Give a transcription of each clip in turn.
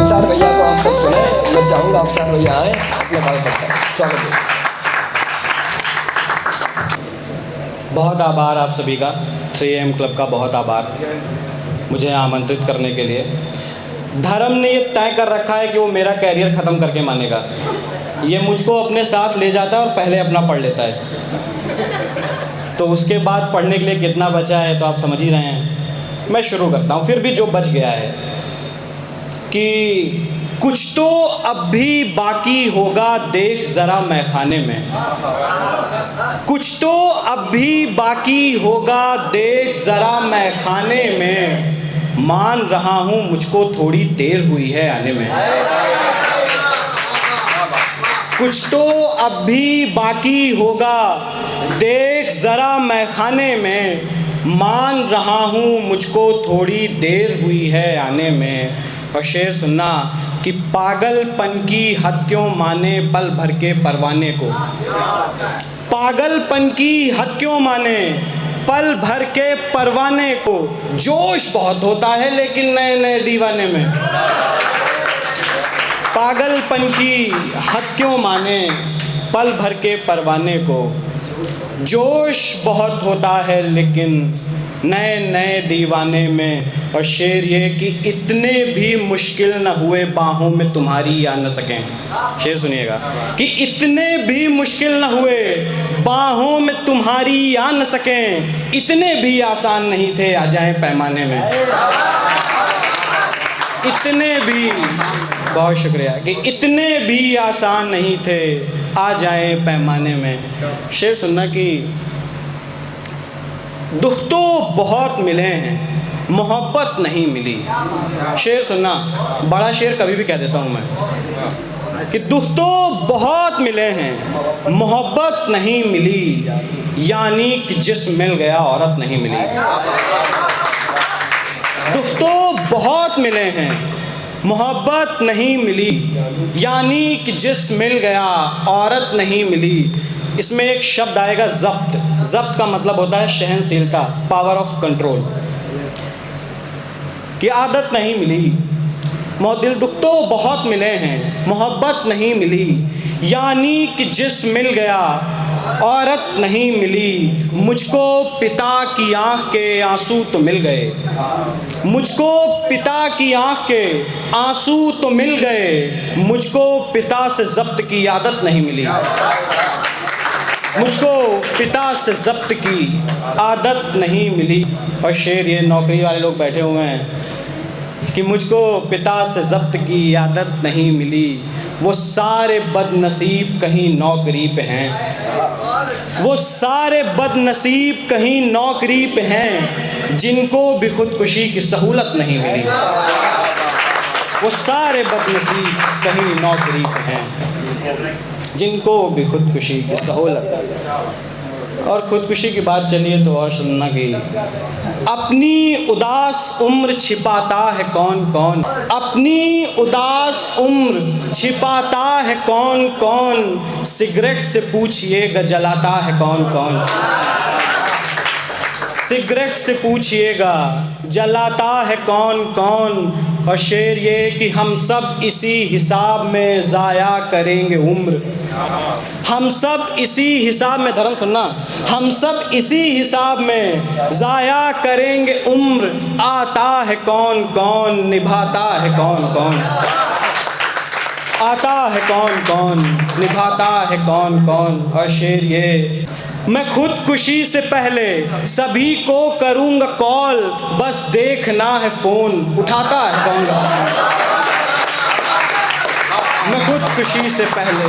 अफसार भैया को हम सब सुने। मैं चाहूँगा अफसार भैया आए, अपने बाल पकड़ें। स्वागत है। बहुत आभार आप सभी का, 3AM क्लब का बहुत आभार मुझे आमंत्रित करने के लिए। धर्म ने ये तय कर रखा है कि वो मेरा कैरियर ख़त्म करके मानेगा। ये मुझको अपने साथ ले जाता है और पहले अपना पढ़ लेता है, तो उसके बाद पढ़ने के लिए कितना बचा है तो आप समझ ही रहे हैं। मैं शुरू करता हूँ। फिर भी जो बच गया है कि कुछ तो अब भी बाकी होगा, देख ज़रा मैखाने में। कुछ तो अब भी बाकी होगा, देख ज़रा मैखाने में। मान रहा हूँ मुझको थोड़ी देर हुई है आने में। कुछ तो अब भी बाकी होगा, देख ज़रा मैखाने में। मान रहा हूँ मुझको थोड़ी देर हुई है आने में। और शेर सुनना कि पागलपन की हद क्यों माने पल भर के परवाने को। पागलपन की हद क्यों माने पल भर के परवाने को। जोश बहुत होता है लेकिन नए नए दीवाने में। पागलपन की हद क्यों माने पल भर के परवाने को। जोश बहुत होता है लेकिन नए नए दीवाने में। और शेर ये कि इतने भी मुश्किल न हुए बाहों में तुम्हारी आ न सकें। शेर सुनिएगा कि इतने भी मुश्किल न हुए बाहों में तुम्हारी आ न सकें। इतने भी आसान नहीं थे आ जाएं पैमाने में। इतने भी, बहुत शुक्रिया, कि इतने भी आसान नहीं थे आ जाएं पैमाने में। शेर सुनना कि दुख तो बहुत मिले हैं, मोहब्बत नहीं मिली। शेर सुनना, बड़ा शेर कभी भी कह देता हूँ मैं कि दुख तो बहुत मिले हैं, मोहब्बत नहीं मिली। यानी कि जिस्म मिल गया औरत नहीं मिली। दुख तो बहुत मिले हैं, मोहब्बत नहीं मिली। यानी कि जिस्म मिल गया औरत नहीं मिली। इसमें एक शब्द आएगा ज़ब्त। ज़ब्त का मतलब होता है सहनशीलता, पावर ऑफ कंट्रोल। कि आदत नहीं मिली, दिल दुख तो बहुत मिले हैं, मोहब्बत नहीं मिली। यानी कि जिस्म मिल गया औरत नहीं मिली। मुझको पिता की आँख के आंसू तो मिल गए। मुझको पिता की आँख के आंसू तो मिल गए। मुझको पिता से ज़ब्त की आदत नहीं मिली। मुझको पिता से ज़ब्त की आदत नहीं मिली। और शेर ये नौकरी वाले लोग बैठे हुए हैं कि मुझको पिता से ज़ब्त की आदत नहीं मिली। वो सारे बदनसीब कहीं नौकरी पे हैं। वो सारे बदनसीब कहीं नौकरी पे हैं जिनको भी खुदकुशी की सहूलत नहीं मिली। वो सारे बदनसीब कहीं नौकरी पे हैं जिनको भी खुदकुशी की सहूलत। और ख़ुदकुशी की बात चलिए तो और सुनना कि अपनी उदास उम्र छिपाता है कौन कौन। अपनी उदास उम्र छिपाता है कौन कौन। सिगरेट से पूछिएगा जलाता है कौन कौन। सिगरेट से पूछिएगा जलाता है कौन कौन। और शेर ये कि हम सब इसी हिसाब में ज़ाया करेंगे उम्र। हम सब इसी हिसाब में, धर्म सुनना, हम सब इसी हिसाब में ज़ाया करेंगे उम्र। आता है कौन कौन, निभाता है कौन कौन। आता है कौन कौन, निभाता है कौन कौन। और शेर ये, मैं खुदकुशी से पहले सभी को करूँगा कॉल। बस देखना है फ़ोन, उठाता है कौन। मैं खुदकुशी से पहले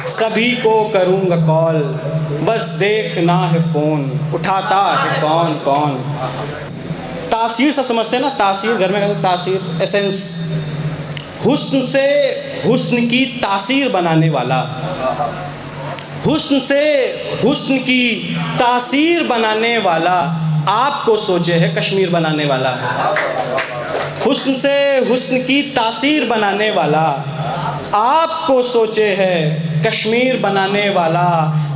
सभी को करूँगा कॉल। बस देखना है फ़ोन, उठाता है कौन कौन। तासीर सब समझते हैं ना, तासीर घर में कहते हैं तासीर, एसेंस। हुस्न से हुस्न की तासीर बनाने वाला। हुस्न से हुस्न की तासीर बनाने वाला। आपको सोचे है कश्मीर बनाने वाला। हुस्न से हुस्न की तासीर बनाने वाला। आपको सोचे है कश्मीर बनाने वाला।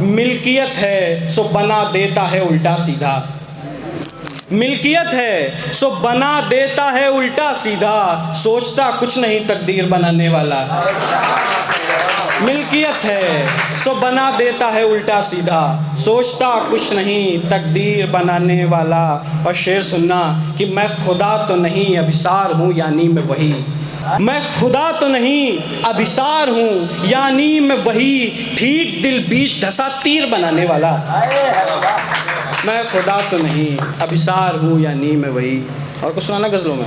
मिल्कियत है सो बना देता है उल्टा सीधा। मिल्कियत है सो बना देता है उल्टा सीधा, सोचता कुछ नहीं तकदीर बनाने वाला। मिल्कियत है सो बना देता है उल्टा सीधा, सोचता कुछ नहीं तकदीर बनाने वाला। और शेर सुनना कि मैं खुदा तो नहीं अभिसार हूँ यानी मैं वही, मैं खुदा तो नहीं अभिसार हूँ यानी मैं वही, ठीक दिल बीच धसा तीर बनाने वाला। मैं खुदा तो नहीं अभिसार हूँ यानी मैं वही। और कुछ सुनाना गज़लों में?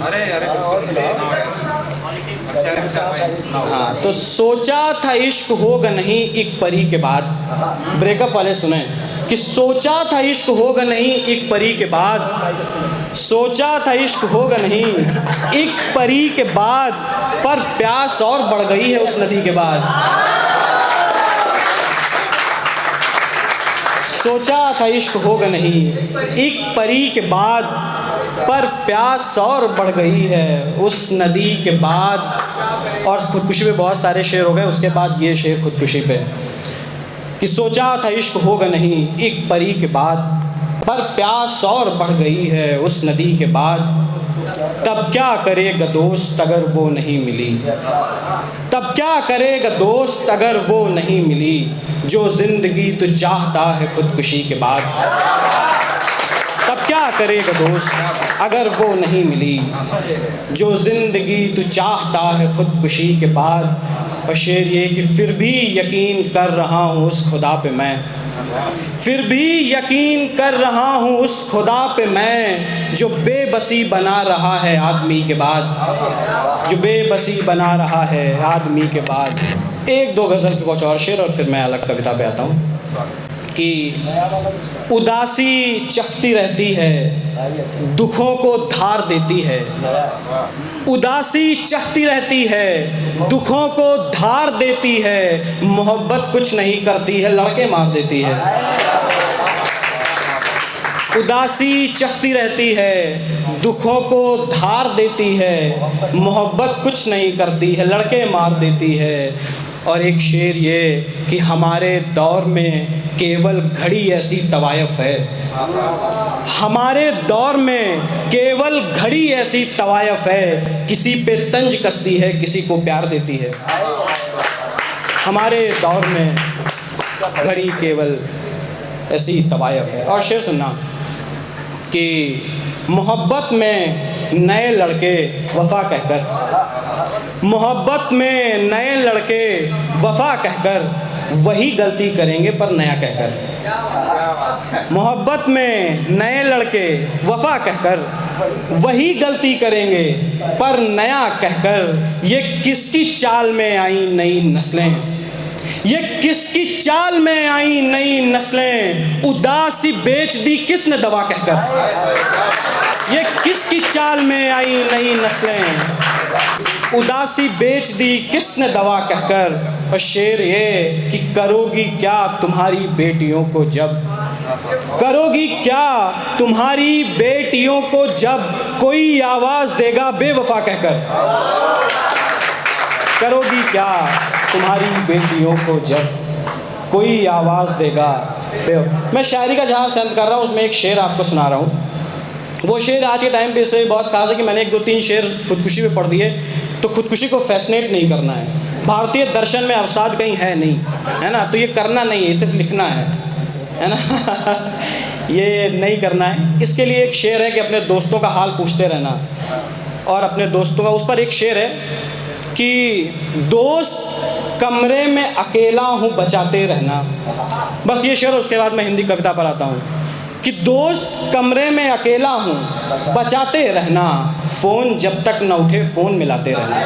हाँ, तो सोचा था इश्क होगा नहीं एक परी के बाद। ब्रेकअप वाले सुने कि सोचा था इश्क होगा नहीं एक परी के बाद, सोचा था इश्क होगा नहीं एक परी के बाद, पर प्यास और बढ़ गई है उस नदी के बाद। सोचा था इश्क होगा नहीं एक परी के बाद, पर प्यास और बढ़ गई है उस नदी के बाद। और खुदकुशी पे बहुत सारे शेर हो गए, उसके बाद ये शेर खुदकुशी पे कि सोचा था इश्क होगा नहीं एक परी के बाद, पर प्यास और बढ़ गई है उस नदी के बाद। तब क्या करेगा दोस्त अगर वो नहीं मिली, तब क्या करेगा दोस्त अगर वो नहीं मिली, जो ज़िंदगी तो चाहता है खुदकुशी के बाद। तब क्या करेगा दोस्त अगर वो नहीं मिली, जो ज़िंदगी तो चाहता है खुदकुशी के बाद। और शेर ये कि फिर भी यकीन कर रहा हूँ उस खुदा पे मैं, फिर भी यकीन कर रहा हूँ उस खुदा पे मैं, जो बेबसी बना रहा है आदमी के बाद, जो बेबसी बना रहा है आदमी के बाद। एक दो गज़ल के कुछ और शेर और फिर मैं अलग कविता पे आता हूँ कि उदासी चखती रहती है दुखों को धार देती है, उदासी चखती रहती है दुखों को धार देती है, मोहब्बत कुछ नहीं करती है लड़के मार देती है। उदासी चखती रहती है दुखों को धार देती है, मोहब्बत कुछ नहीं करती है लड़के मार देती है। और एक शेर ये कि हमारे दौर में केवल घड़ी ऐसी तवायफ है, हमारे दौर में केवल घड़ी ऐसी तवायफ है, किसी पे तंज कसती है किसी को प्यार देती है। हमारे दौर में घड़ी केवल ऐसी तवायफ है। और शेर सुनना कि मोहब्बत में नए लड़के वफ़ा कहकर, मोहब्बत में नए लड़के वफ़ा कहकर वही गलती करेंगे पर नया कहकर। मोहब्बत में नए लड़के वफ़ा कहकर वही गलती करेंगे पर नया कहकर। ये किसकी चाल में आई नई नस्लें, ये किसकी चाल में आई नई नस्लें, उदासी बेच दी किसने दवा कहकर। ये किसकी चाल में आई नई नस्लें, उदासी बेच दी किसने दवा कहकर। और शेर ये कि करोगी क्या तुम्हारी बेटियों को जब, करोगी क्या तुम्हारी बेटियों को जब कोई आवाज़ देगा बेवफा कहकर। करोगी क्या तुम्हारी बेटियों को जब कोई आवाज़ देगा बेवफा। मैं शायरी का जहाँ सेंड कर रहा हूँ उसमें एक शेर आपको सुना रहा हूँ। वो शेर आज के टाइम पे इससे बहुत खास है कि मैंने एक दो तीन शेर खुदकुशी पे पढ़ दिए। तो खुदकुशी को फैसिनेट नहीं करना है, भारतीय दर्शन में अवसाद कहीं है नहीं, है ना। तो ये करना नहीं है, सिर्फ लिखना है ना। ये नहीं करना है। इसके लिए एक शेर है कि अपने दोस्तों का हाल पूछते रहना, और अपने दोस्तों का, उस पर एक शेर है कि दोस्त कमरे में अकेला हूँ बचाते रहना। बस ये शेर, उसके बाद मैं हिंदी कविता पर आता हूँ कि दोस्त कमरे में अकेला हूँ बचाते रहना, फ़ोन जब तक न उठे फ़ोन मिलाते रहना।